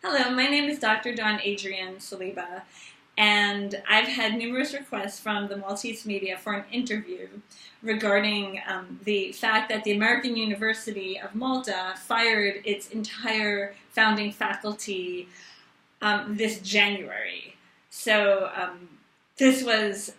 Hello, my name is Dr. Dawn Adrienne Saliba, and I've had numerous requests from the Maltese media for an interview regarding the fact that the American University of Malta fired its entire founding faculty this January. So this was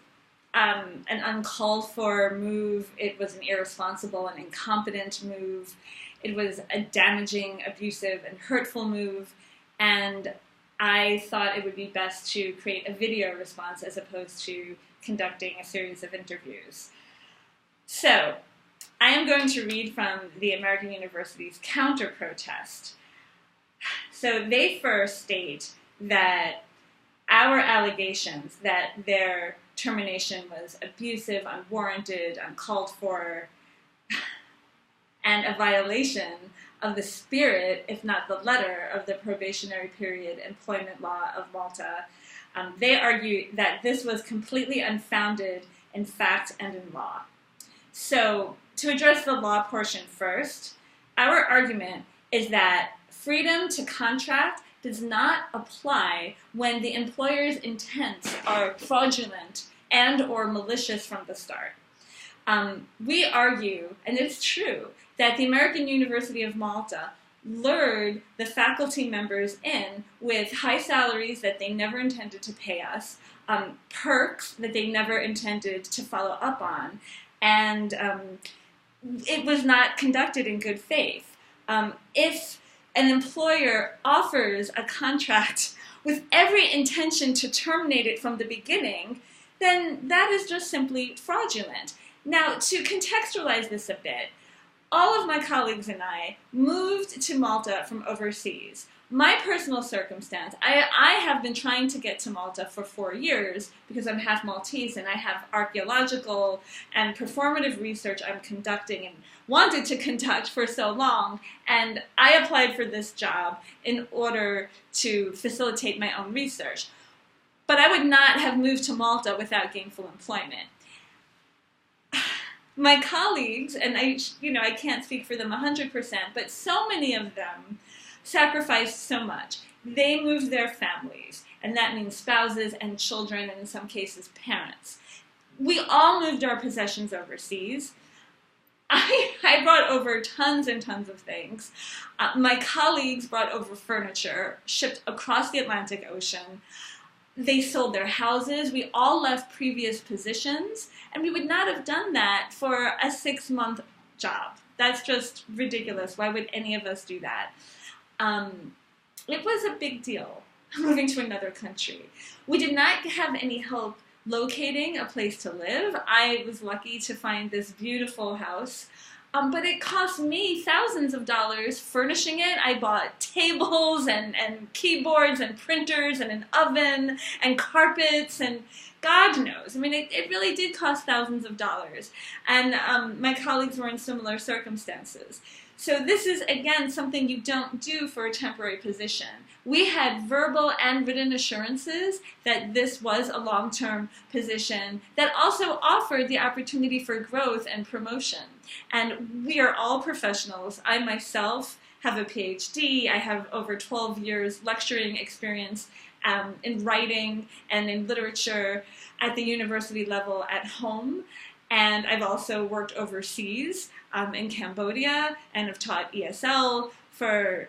an uncalled for move. It was an irresponsible and incompetent move. It was a damaging, abusive, and hurtful move. And I thought it would be best to create a video response as opposed to conducting a series of interviews. So, I am going to read from the American University's counter-protest. So they first state that our allegations that their termination was abusive, unwarranted, uncalled for, and a violation of the spirit, if not the letter, of the probationary period employment law of Malta. They argue that this was completely unfounded in fact and in law. So, to address the law portion first, our argument is that freedom to contract does not apply when the employer's intents are fraudulent and or malicious from the start. We argue, and it's true, that the American University of Malta lured the faculty members in with high salaries that they never intended to pay us, perks that they never intended to follow up on, and it was not conducted in good faith. If an employer offers a contract with every intention to terminate it from the beginning, then that is just simply fraudulent. Now, to contextualize this a bit, all of my colleagues and I moved to Malta from overseas. My personal circumstance, I have been trying to get to Malta for 4 years because I'm half Maltese and I have archaeological and performative research I'm conducting and wanted to conduct for so long, and I applied for this job in order to facilitate my own research. But I would not have moved to Malta without gainful employment. My colleagues, and I can't speak for them 100%, but so many of them sacrificed so much. They moved their families, and that means spouses and children, and in some cases, parents. We all moved our possessions overseas. I brought over tons and tons of things. My colleagues brought over furniture, shipped across the Atlantic Ocean. They sold their houses. We all left previous positions, and we would not have done that for a 6-month job. That's just ridiculous. Why would any of us do that? It was a big deal moving to another country. We did not have any help locating a place to live. I was lucky to find this beautiful house. But it cost me thousands of dollars furnishing it. I bought tables and keyboards and printers and an oven and carpets and God knows. I mean, it really did cost thousands of dollars. And my colleagues were in similar circumstances. So this is, again, something you don't do for a temporary position. We had verbal and written assurances that this was a long-term position that also offered the opportunity for growth and promotion. And we are all professionals. I myself have a PhD. I have over 12 years lecturing experience in writing and in literature at the university level at home. And I've also worked overseas in Cambodia and have taught ESL for,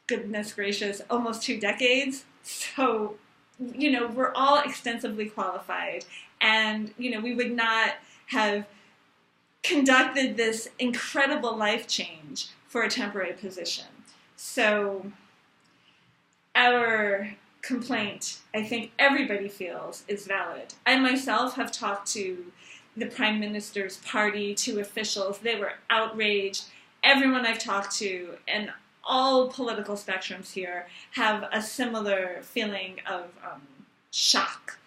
goodness gracious, almost 2 decades. So, we're all extensively qualified. And, we would not have conducted this incredible life change for a temporary position. So, our complaint, I think everybody feels, is valid. I myself have talked to the Prime Minister's party, to officials. They were outraged. Everyone I've talked to, and all political spectrums here, have a similar feeling of shock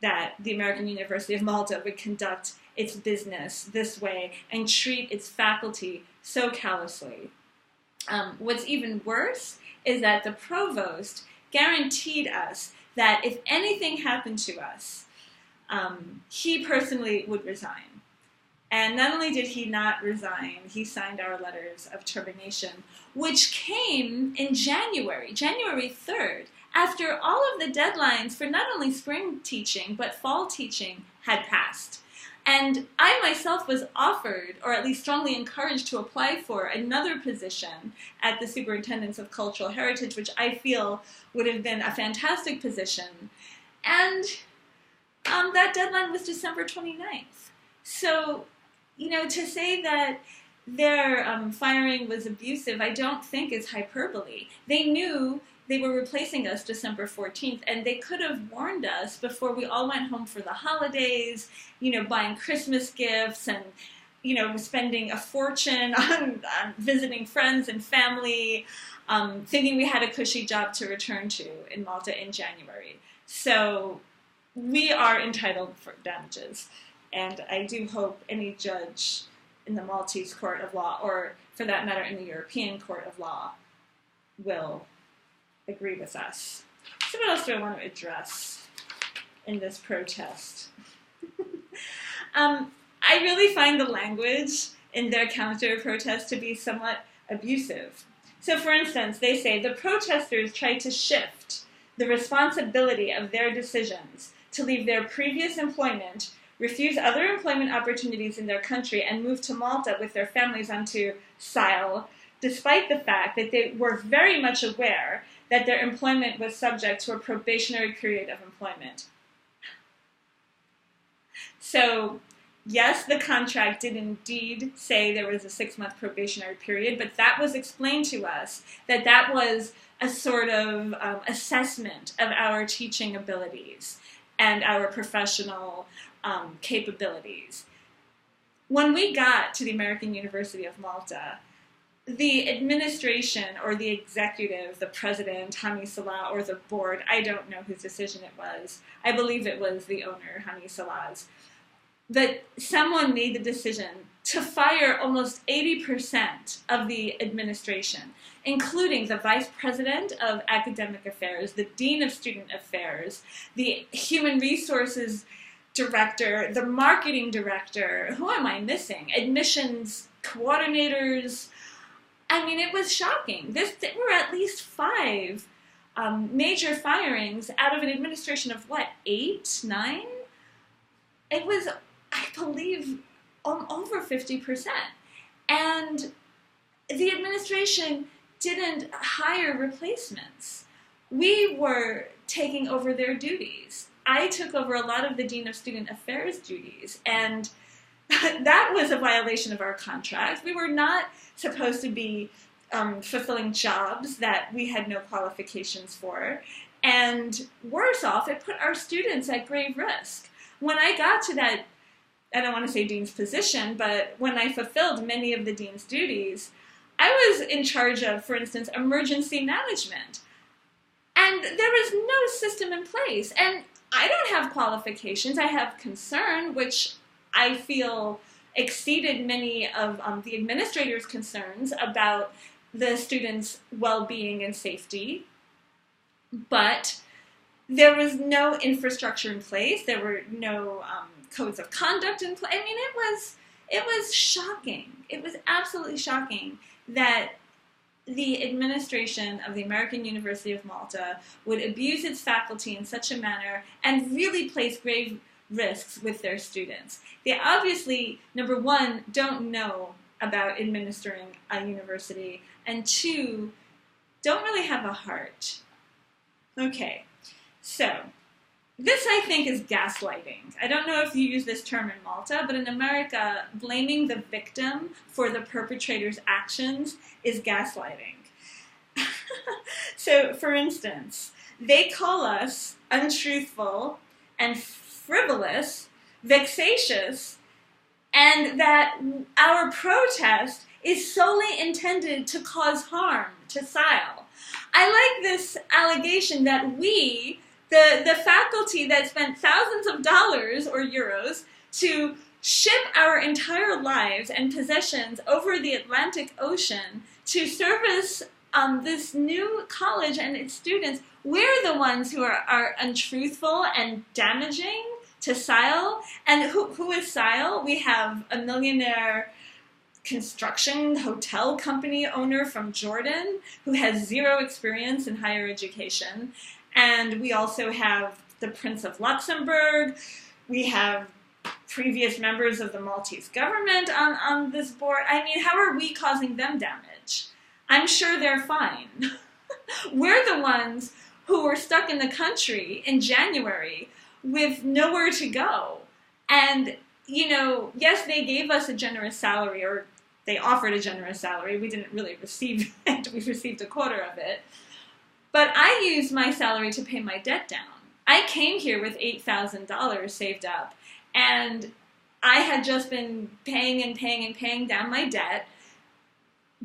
that the American University of Malta would conduct its business this way and treat its faculty so callously. What's even worse is that the provost guaranteed us that if anything happened to us, he personally would resign. And not only did he not resign, he signed our letters of termination, which came in January 3rd, after all of the deadlines for not only spring teaching, but fall teaching had passed. And I myself was offered, or at least strongly encouraged, to apply for another position at the Superintendence of Cultural Heritage, which I feel would have been a fantastic position. And that deadline was December 29th. So, to say that their firing was abusive, I don't think is hyperbole. They knew they were replacing us December 14th, and they could have warned us before we all went home for the holidays, buying Christmas gifts and, spending a fortune on visiting friends and family, thinking we had a cushy job to return to in Malta in January. So we are entitled for damages, and I do hope any judge in the Maltese Court of Law, or for that matter in the European Court of Law, will agree with us. So what else do I want to address in this protest? I really find the language in their counter-protest to be somewhat abusive. So for instance, they say the protesters tried to shift the responsibility of their decisions to leave their previous employment, refuse other employment opportunities in their country, and move to Malta with their families onto SILE, despite the fact that they were very much aware that their employment was subject to a probationary period of employment. So, yes, the contract did indeed say there was a 6-month probationary period, but that was explained to us that that was a sort of assessment of our teaching abilities and our professional capabilities. When we got to the American University of Malta, the administration or the executive, the president, Hani Salah, or the board, I don't know whose decision it was. I believe it was the owner, Hani Salah's. That someone made the decision to fire almost 80% of the administration, including the vice president of academic affairs, the dean of student affairs, the human resources director, the marketing director. Who am I missing? Admissions coordinators. I mean, it was shocking. There were at least 5 major firings out of an administration of, 8, 9? It was, I believe, over 50%. And the administration didn't hire replacements. We were taking over their duties. I took over a lot of the Dean of Student Affairs duties, and that was a violation of our contract. We were not supposed to be fulfilling jobs that we had no qualifications for. And worse off, it put our students at grave risk. When I got to that, I don't want to say dean's position, but when I fulfilled many of the dean's duties, I was in charge of, for instance, emergency management. And there was no system in place. And I don't have qualifications. I have concern, which I feel exceeded many of the administrators' concerns about the students' well-being and safety. But there was no infrastructure in place. There were no codes of conduct in place. I mean, it was shocking. It was absolutely shocking that the administration of the American University of Malta would abuse its faculty in such a manner and really place grave risks with their students. They obviously, number one, don't know about administering a university, and 2, don't really have a heart. Okay, so this, I think, is gaslighting. I don't know if you use this term in Malta, but in America, blaming the victim for the perpetrator's actions is gaslighting. So, for instance, they call us untruthful and frivolous, vexatious, and that our protest is solely intended to cause harm to SILE. I like this allegation that we, the faculty that spent thousands of dollars or euros to ship our entire lives and possessions over the Atlantic Ocean to service this new college and its students, we're the ones who are untruthful and damaging to Sile. And who is Sile? We have a millionaire construction hotel company owner from Jordan who has zero experience in higher education. And we also have the Prince of Luxembourg. We have previous members of the Maltese government on this board. I mean, how are we causing them damage? I'm sure they're fine. We're the ones who were stuck in the country in January with nowhere to go. And, you know, yes, they gave us a generous salary, or they offered a generous salary. We didn't really receive it. We received a quarter of it. But I used my salary to pay my debt down. I came here with $8,000 saved up, and I had just been paying and paying and paying down my debt,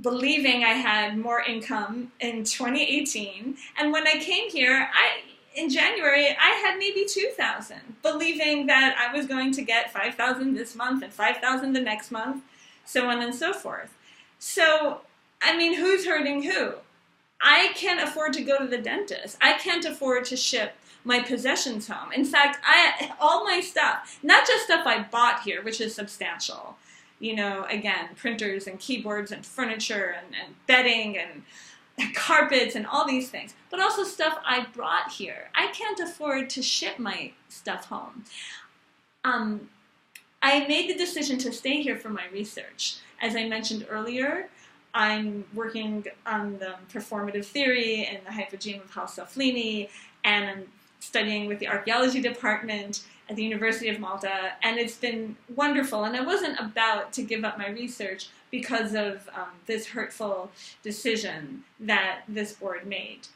believing I had more income in 2018. And when I came here, in January, I had maybe $2,000, believing that I was going to get $5,000 this month and $5,000 the next month, so on and so forth. So, I mean, who's hurting who? I can't afford to go to the dentist. I can't afford to ship my possessions home. In fact, all my stuff, not just stuff I bought here, which is substantial, you know, again, printers and keyboards and furniture and bedding and carpets and all these things, but also stuff I brought here. I can't afford to ship my stuff home. I made the decision to stay here for my research. As I mentioned earlier, I'm working on the performative theory and the hypogene of Hal Saflieni, and I'm studying with the archaeology department at the University of Malta, and it's been wonderful. And I wasn't about to give up my research because of this hurtful decision that this board made.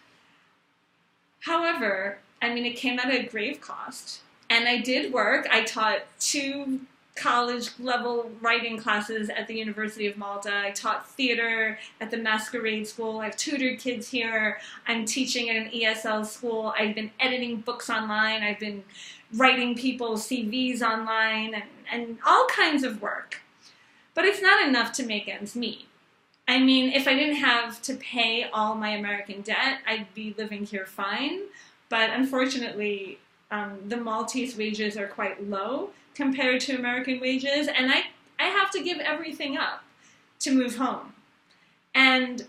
However, I mean, it came at a grave cost, and I did work. I taught 2 college-level writing classes at the University of Malta. I taught theater at the Masquerade School. I've tutored kids here. I'm teaching at an ESL school. I've been editing books online. I've been writing people's CVs online and all kinds of work. But it's not enough to make ends meet. I mean, if I didn't have to pay all my American debt, I'd be living here fine. But unfortunately, the Maltese wages are quite low compared to American wages, and I have to give everything up to move home. And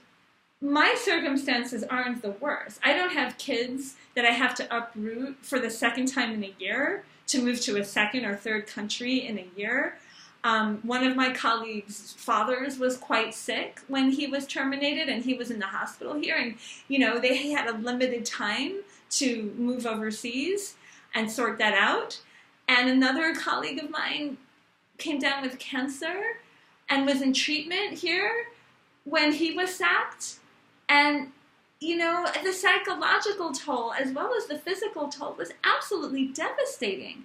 my circumstances aren't the worst. I don't have kids that I have to uproot for the second time in a year to move to a second or third country in a year. One of my colleagues' fathers was quite sick when he was terminated, and he was in the hospital here, and you know, they had a limited time to move overseas and sort that out. And another colleague of mine came down with cancer and was in treatment here when he was sacked. And, you know, the psychological toll as well as the physical toll was absolutely devastating.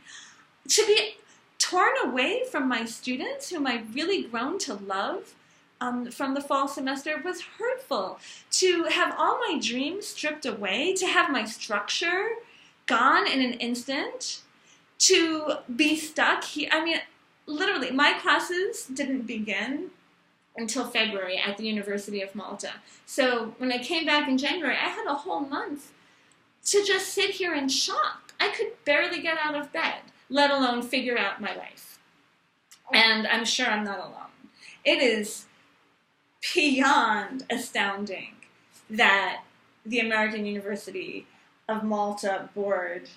To be torn away from my students, whom I've really grown to love from the fall semester, was hurtful. To have all my dreams stripped away, to have my structure gone in an instant, to be stuck here. I mean, literally, my classes didn't begin until February at the University of Malta. So when I came back in January, I had a whole month to just sit here in shock. I could barely get out of bed, let alone figure out my life. And I'm sure I'm not alone. It is beyond astounding that the American University of Malta board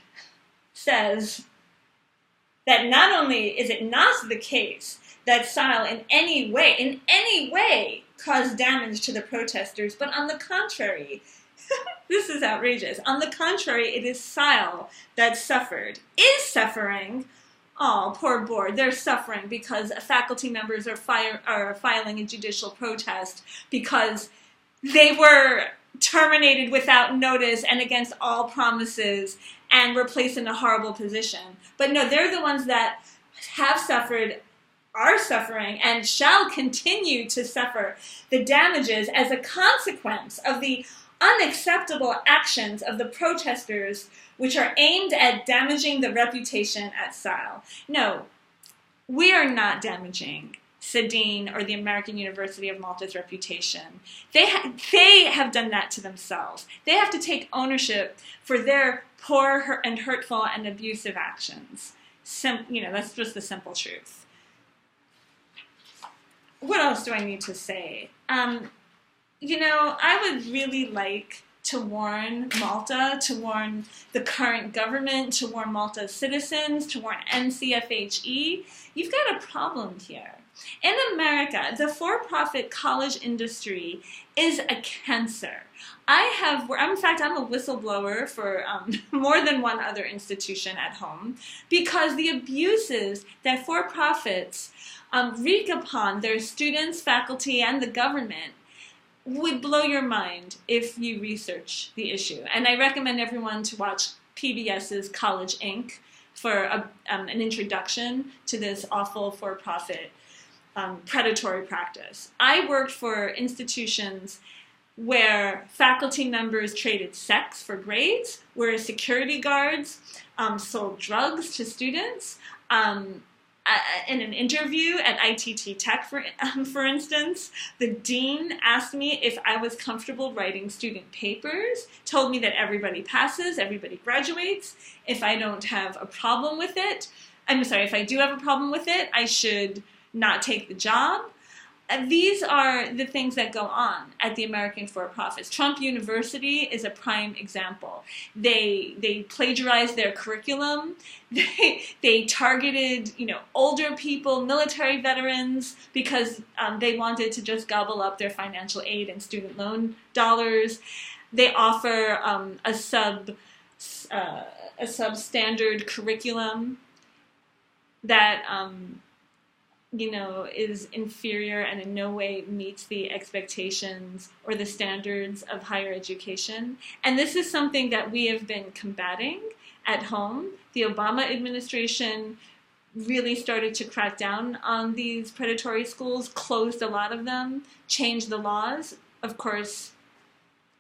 says that not only is it not the case that Sile in any way caused damage to the protesters, but on the contrary, this is outrageous. On the contrary, it is Sile that is suffering. Oh, poor board, they're suffering because faculty members are filing a judicial protest because they were terminated without notice and against all promises and were placed in a horrible position. But no, they're the ones that have suffered, are suffering, and shall continue to suffer the damages as a consequence of the unacceptable actions of the protesters, which are aimed at damaging the reputation at Sile. No, we are not damaging Sadine or the American University of Malta's reputation. They have done that to themselves. They have to take ownership for their poor and hurtful and abusive actions. That's just the simple truth. What else do I need to say? I would really like to warn Malta, to warn the current government, to warn Malta's citizens, to warn NCFHE. You've got a problem here. In America, the for-profit college industry is a cancer. In fact, I'm a whistleblower for more than one other institution at home, because the abuses that for-profits wreak upon their students, faculty, and the government would blow your mind if you research the issue. And I recommend everyone to watch PBS's College Inc. for an introduction to this awful for-profit predatory practice. I worked for institutions where faculty members traded sex for grades, where security guards sold drugs to students. In an interview at ITT Tech, for instance, the dean asked me if I was comfortable writing student papers, told me that everybody passes, everybody graduates. If I don't have a problem with it, if I do have a problem with it, I should not take the job. These are the things that go on at the American for-profits. Trump University is a prime example. They plagiarized their curriculum. They targeted, older people, military veterans, because they wanted to just gobble up their financial aid and student loan dollars. They offer a substandard curriculum that is inferior and in no way meets the expectations or the standards of higher education. And this is something that we have been combating at home. The Obama administration really started to crack down on these predatory schools, closed a lot of them, changed the laws. Of course,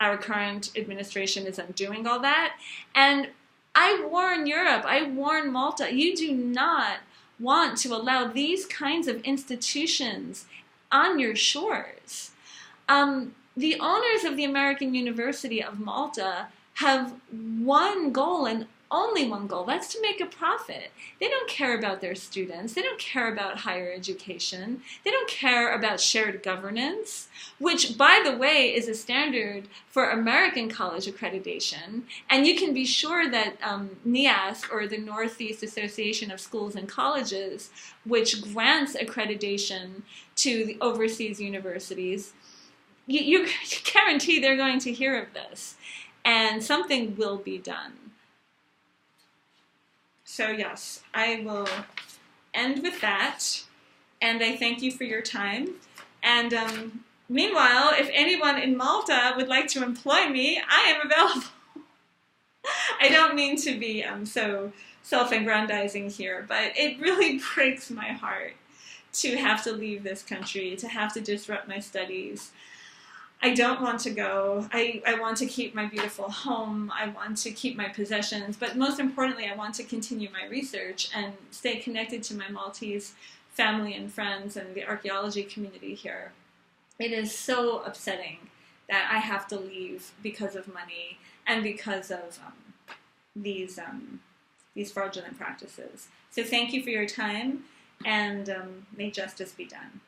our current administration is undoing all that. And I warn Europe, I warn Malta, you do not want to allow these kinds of institutions on your shores. The owners of the American University of Malta have one goal and only one goal. That's to make a profit. They don't care about their students. They don't care about higher education. They don't care about shared governance, which, by the way, is a standard for American college accreditation. And you can be sure that NIASC, or the Northeast Association of Schools and Colleges, which grants accreditation to the overseas universities, you guarantee they're going to hear of this. And something will be done. So yes, I will end with that, and I thank you for your time. And meanwhile, if anyone in Malta would like to employ me, I am available. I don't mean to be so self-aggrandizing here, but it really breaks my heart to have to leave this country, to have to disrupt my studies. I don't want to go. I want to keep my beautiful home. I want to keep my possessions. But most importantly, I want to continue my research and stay connected to my Maltese family and friends and the archaeology community here. It is so upsetting that I have to leave because of money and because of these fraudulent practices. So thank you for your time, and may justice be done.